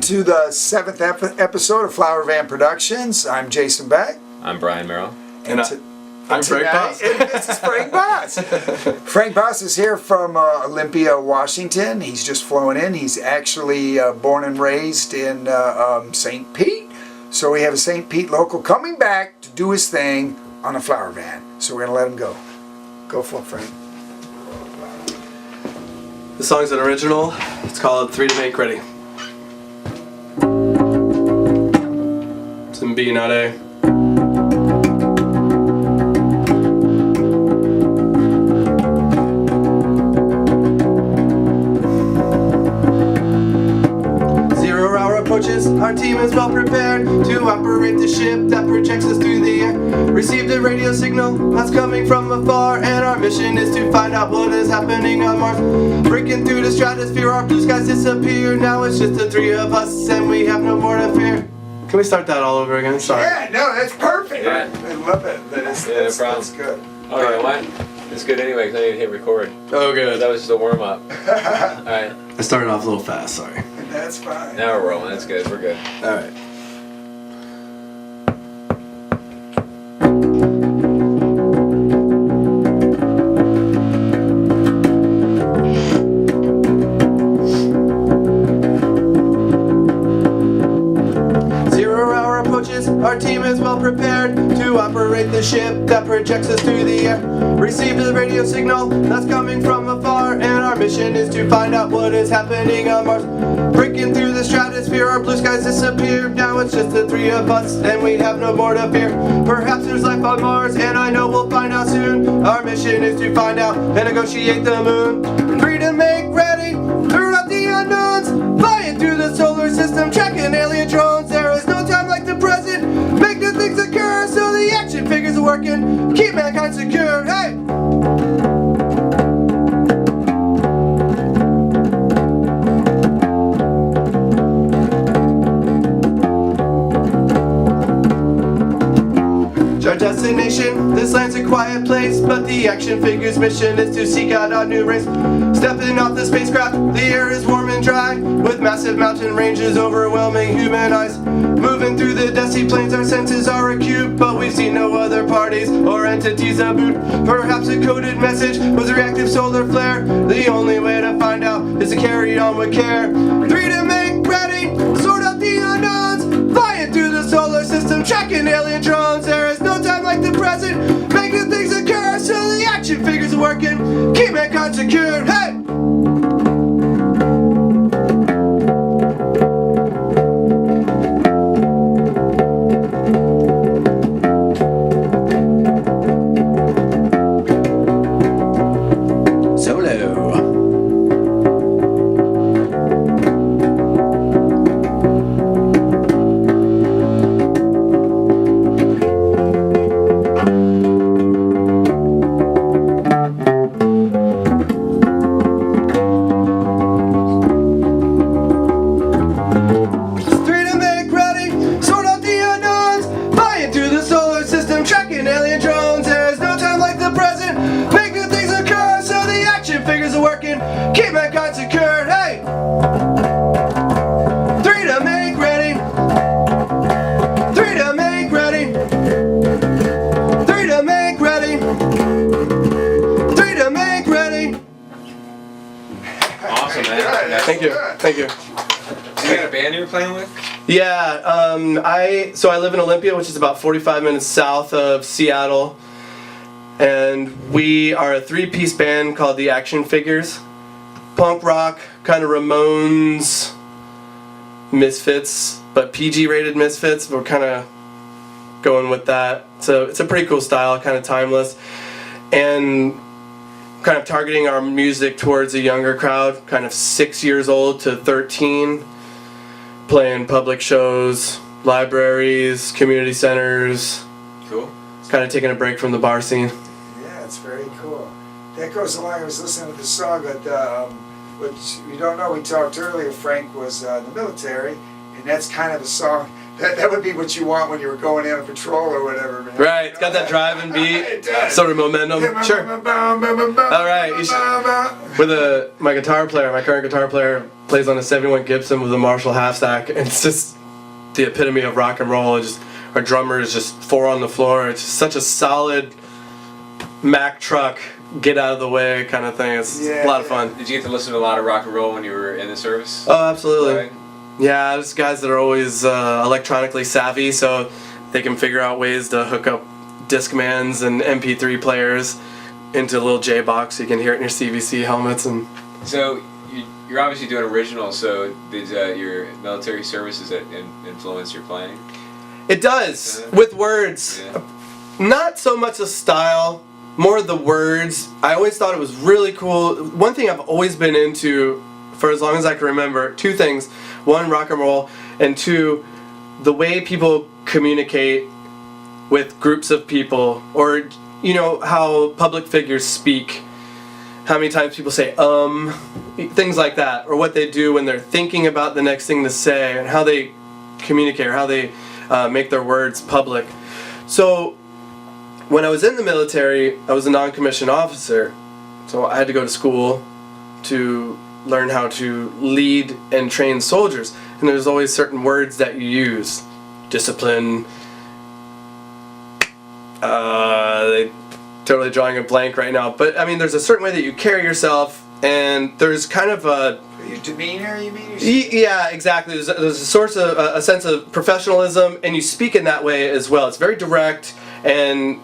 to the 7th episode of Flower Van Productions. I'm Jason Beck. I'm Brian Merrill. And I'm FrankBoss. This is FrankBoss. FrankBoss is here from Olympia, Washington. He's just flown in. He's actually born and raised in St. Pete. So we have a St. Pete local coming back to do his thing on a flower van. So we're going to let him go. Go for it, Frank. The song's an original. It's called 3 to Make Ready. It's in B, not A. Our team is well prepared to operate the ship that projects us through the air. Received a radio signal that's coming from afar, and our mission is to find out what is happening on Mars. Breaking through the stratosphere, our blue skies disappear. Now it's just the 3 of us, and we have no more to fear. Can we start that all over again? Sorry. Yeah, no, that's perfect. Yeah. I love it. That's problem. That's good. Oh, you know what? It's good anyway because I didn't hit record. Oh, good. That was just a warm up. Alright. I started off a little fast, sorry. That's fine. Now we're rolling. That's good. We're good. Alright. Our team is well prepared to operate the ship that projects us through the air. Received a radio signal that's coming from afar, and our mission is to find out what is happening on Mars. Breaking through the stratosphere, our blue skies disappear. Now it's just the 3 of us, and we have no more to fear. Perhaps there's life on Mars, and I know we'll find out soon. Our mission is to find out and negotiate the moon. 3 to make ready, turn out the unknowns. Flying through the solar system, tracking alien drones. There is no time like the present. Make the things occur so the action figures are working. Keep mankind secure, hey! Our destination, this land's a quiet place, but the action figure's mission is to seek out a new race. Stepping off the spacecraft, the air is warm and dry, with massive mountain ranges overwhelming human eyes. Moving through the dusty plains, our senses are acute, but we've seen no other parties or entities aboot. Perhaps a coded message was a reactive solar flare. The only way to find out is to carry on with care. 3 to make ready, sort out the unknowns. Flying through the solar system, tracking alien drones. There is no time like the present. Making things occur so the action figures are working. Keep mankind secured, hey! Tracking alien drones, there's no time like the present. Make new things occur so the action figures are working. Keep mankind secured, hey! 3 to make ready. 3 to make ready. 3 to make ready. 3 to make ready. Awesome, man. Thank you. Thank you. So you got a band you were playing with? Yeah, I live in Olympia, which is about 45 minutes south of Seattle, and we are a 3-piece band called the Action Figures. Punk rock, kind of Ramones, Misfits, but PG-rated Misfits. We're kind of going with that. So it's a pretty cool style, kind of timeless, and kind of targeting our music towards a younger crowd, kind of 6 years old to 13. Playing public shows, libraries, community centers. Cool. Kind of taking a break from the bar scene. Yeah, it's very cool. That goes along. I was listening to the song, but which you don't know, we talked earlier. Frank was in the military, and that's kind of a song That would be what you want when you were going in a patrol or whatever, man. Right, it's got that driving beat, sort of momentum. Sure. All right, you should, my guitar player, my current guitar player, plays on a 71 Gibson with a Marshall half stack, and it's just the epitome of rock and roll. Just our drummer is just 4 on the floor. It's just such a solid Mack truck, get out of the way kind of thing. It's a lot of fun. Did you get to listen to a lot of rock and roll when you were in the service? Oh, absolutely. Right. Yeah, there's guys that are always electronically savvy, so they can figure out ways to hook up Discmans and MP3 players into a little J-Box so you can hear it in your CVC helmets. And so you're obviously doing originals, so did your military services that influence your playing? It does, with words. Yeah. Not so much the style, more the words. I always thought it was really cool. One thing I've always been into for as long as I can remember, 2 things. 1, rock and roll, and 2, the way people communicate with groups of people, or you know how public figures speak, how many times people say things like that, or what they do when they're thinking about the next thing to say, and how they communicate, or how they make their words public. So when I was in the military, I was a non-commissioned officer, so I had to go to school to learn how to lead and train soldiers, and there's always certain words that you use. Discipline, totally drawing a blank right now, but I mean there's a certain way that you carry yourself, and there's kind of a your demeanor, you mean? Yeah, exactly. There's a source of a sense of professionalism, and you speak in that way as well. It's very direct, and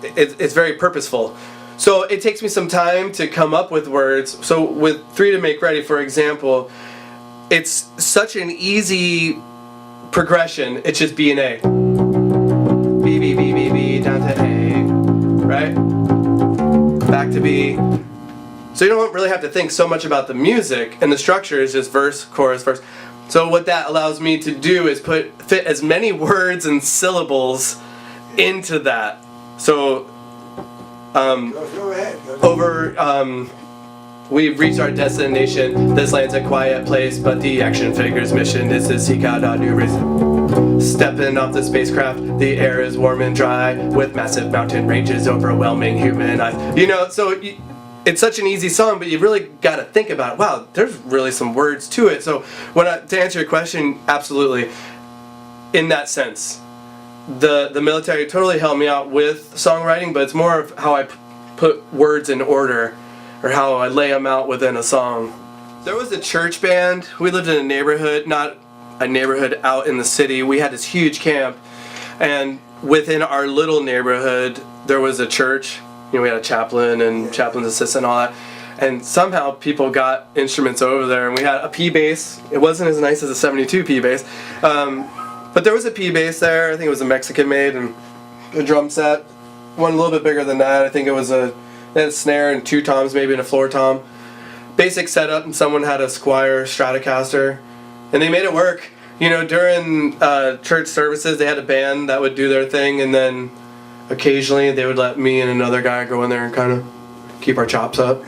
it's very purposeful. So it takes me some time to come up with words. So with 3 to Make Ready, for example, it's such an easy progression. It's just B and A. B, B, B, B, B, down to A, right? Back to B. So you don't really have to think so much about the music, and the structure is just verse, chorus, verse. So what that allows me to do is fit as many words and syllables into that. So go ahead. We've reached our destination. This land's a quiet place, but the action figure's mission is to seek out a new reason. Stepping off the spacecraft, the air is warm and dry, with massive mountain ranges overwhelming human eyes. You know, so it's such an easy song, but you've really got to think about it. Wow, there's really some words to it. So to answer your question, absolutely, in that sense. The military totally helped me out with songwriting, but it's more of how I put words in order, or how I lay them out within a song. There was a church band. We lived in a neighborhood, not a neighborhood out in the city. We had this huge camp, and within our little neighborhood there was a church. You know, we had a chaplain and chaplain's assistant and all that, and somehow people got instruments over there, and we had a P bass. It wasn't as nice as a 72 P bass, but there was a P bass there. I think it was a Mexican made, and a drum set, one a little bit bigger than that. I think it was it had a snare and 2 toms, maybe, and a floor tom. Basic setup, and someone had a Squier Stratocaster, and they made it work. You know, during church services, they had a band that would do their thing, and then occasionally they would let me and another guy go in there and kind of keep our chops up.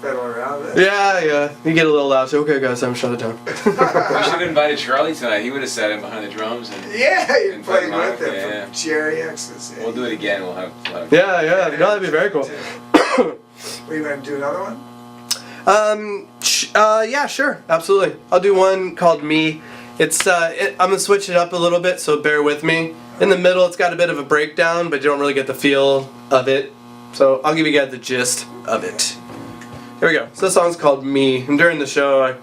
Fiddle around. Yeah. You get a little loud, so okay guys, I'm shut it down. We should have invited Charlie tonight. He would have sat in behind the drums. Yeah, you and played played with him yeah. from Jerry X's. We'll do it again. We'll have Yeah. No, that'd be very cool. Are you going to do another one? Yeah, sure, absolutely. I'll do one called Me. It's I'm gonna switch it up a little bit, so bear with me. In the middle, it's got a bit of a breakdown, but you don't really get the feel of it. So I'll give you guys the gist of it. Here we go. So this song's called Me, and during the show, I'm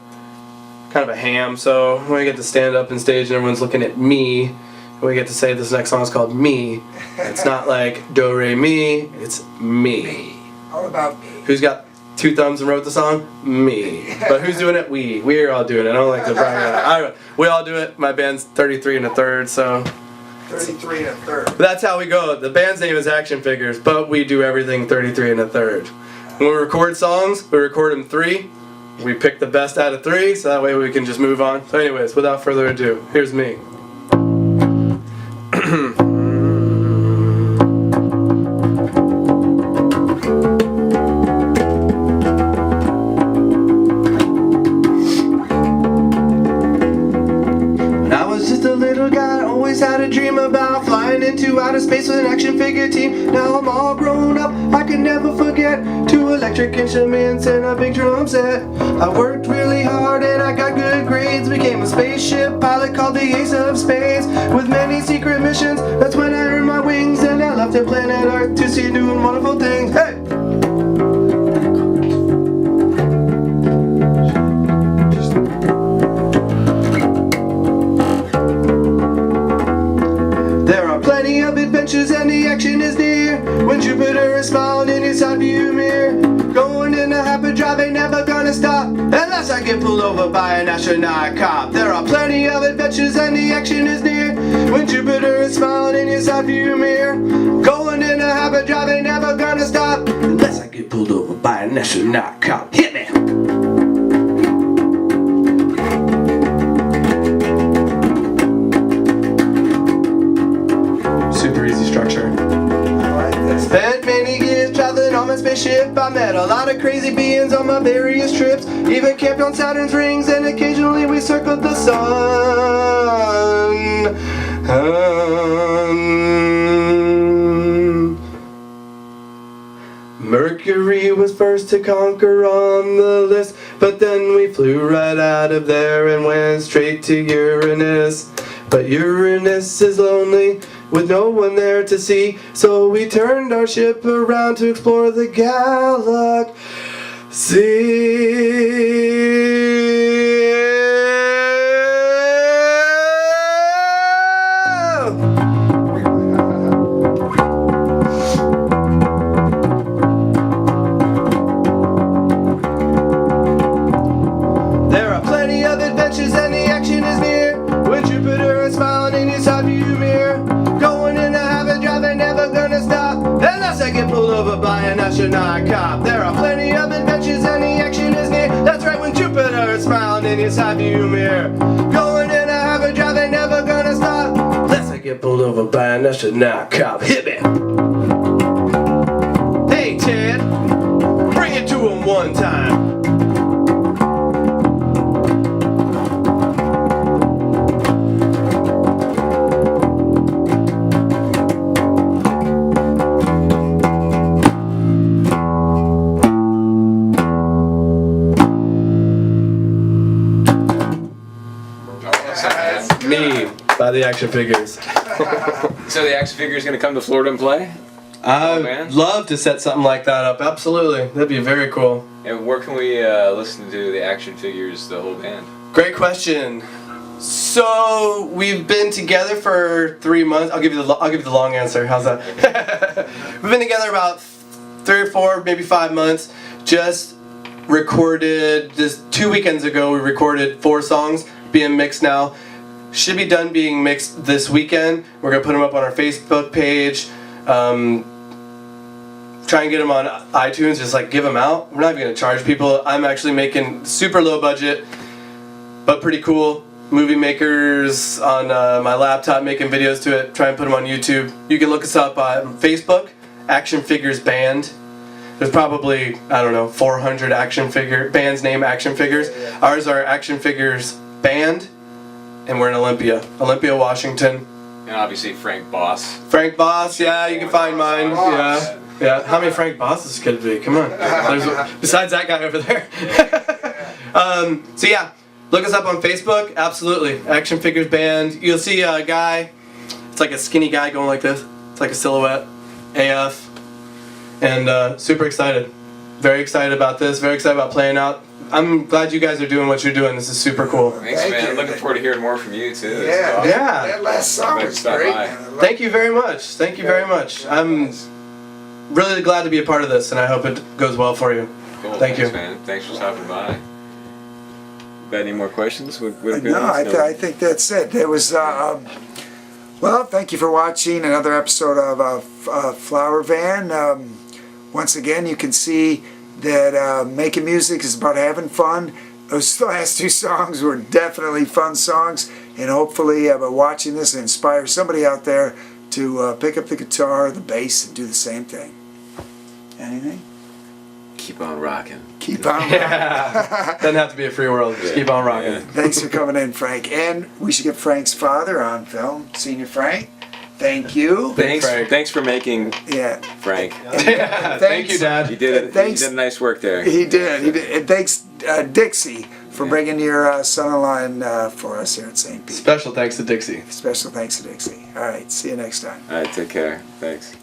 kind of a ham, so when I get to stand up on stage and everyone's looking at me, and we get to say this next song is called Me. It's not like do re mi, it's me. All about me. Who's got 2 thumbs and wrote the song? Me. But who's doing it? We're all doing it. I don't like to brag on it. We all do it. My band's 33 1/3, so 33 1/3. that's how we go. The band's name is Action Figures, but we do everything 33 1/3. When we record songs, we record them 3. We pick the best out of 3, so that way we can just move on. So anyways, without further ado, here's Me. When I was a figure team. Now I'm all grown up, I can never forget 2 electric instruments and a big drum set. I worked really hard and I got good grades. Became a spaceship pilot called the Ace of Spades. With many secret missions, that's when I earned my wings. And I left the planet Earth to see new and wonderful things. Hey! There are plenty of adventures and the action is near. When Jupiter is smiling in his side view mirror. Going in a hyperdrive ain't never gonna stop unless I get pulled over by an astronaut cop. There are plenty of adventures and the action is near. When Jupiter is smiling in his side view mirror. Going in a hyperdrive ain't never gonna stop unless I get pulled over by an astronaut cop. Hit me! Super easy structure. Spent many years traveling on my spaceship. I met a lot of crazy beings on my various trips. Even camped on Saturn's rings and occasionally we circled the sun. Mercury was first to conquer on the list, but then we flew right out of there and went straight to Uranus. But Uranus is lonely with no one there to see, so we turned our ship around to explore the galaxy. There are plenty of adventures and the action is near. When Jupiter is smiling in his side view mirror. Going in a hyperdrive ain't never gonna stop unless I get pulled over by an astronaut cop. There are plenty of adventures and the action is near. That's right, when Jupiter is smiling in his side view mirror. Going in a hyperdrive ain't never gonna stop unless I get pulled over by an astronaut cop. Hit me! Hey Ted, bring it to him one time. Me by the Action Figures. So the action figure is going to come to Florida and play? I'd love to set something like that up. Absolutely, that'd be very cool. And where can we listen to the action figures, the whole band? Great question. So we've been together for 3 months. I'll give you the long answer. How's that? We've been together about 3 or 4, maybe 5 months. Just recorded just 2 weekends ago. We recorded 4 songs being mixed now. Should be done being mixed this weekend. We're gonna put them up on our Facebook page. Try and get them on iTunes. Just like give them out. We're not even gonna charge people. I'm actually making super low budget, but pretty cool. Movie makers on my laptop making videos to it. Try and put them on YouTube. You can look us up on Facebook, Action Figures Band. There's probably, I don't know, 400 action figure bands named Action Figures. Ours are Action Figures Band, and we're in Olympia, Washington. And obviously FrankBoss. FrankBoss, yeah, you can find mine. Yeah. How many Frank Bosses could it be? Come on. Besides that guy over there. So yeah, look us up on Facebook. Absolutely, Action Figures Band. You'll see a guy. It's like a skinny guy going like this. It's like a silhouette. AF. And super excited. Very excited about this. Very excited about playing out. I'm glad you guys are doing what you're doing. This is super cool. Thanks, man. I'm looking forward to hearing more from you, too. Yeah. Yeah. That last song was great. Thank you very much. Thank you very much. I'm really glad to be a part of this, and I hope it goes well for you. Cool. Thank you. Man. Thanks for stopping by. Got any more questions? No, I think that's it. There was, well, thank you for watching another episode of Flower Van. Once again, you can see that making music is about having fun. Those last 2 songs were definitely fun songs, and hopefully by watching this inspire somebody out there to pick up the guitar, the bass, and do the same thing. Anything? Keep on rocking. Keep on rocking. Yeah. Doesn't have to be a free world. Just keep on rocking. Thanks for coming in, Frank. And we should get Frank's father on film. Senior Frank. Thank you. Thanks for making Yeah. Frank. Thank you, Dad. You did Thanks. You did nice work there. He did. And thanks, Dixie, for bringing your son-in-law in for us here at St. Pete. Special thanks to Dixie. Special thanks to Dixie. All right. See you next time. All right, take care. Thanks.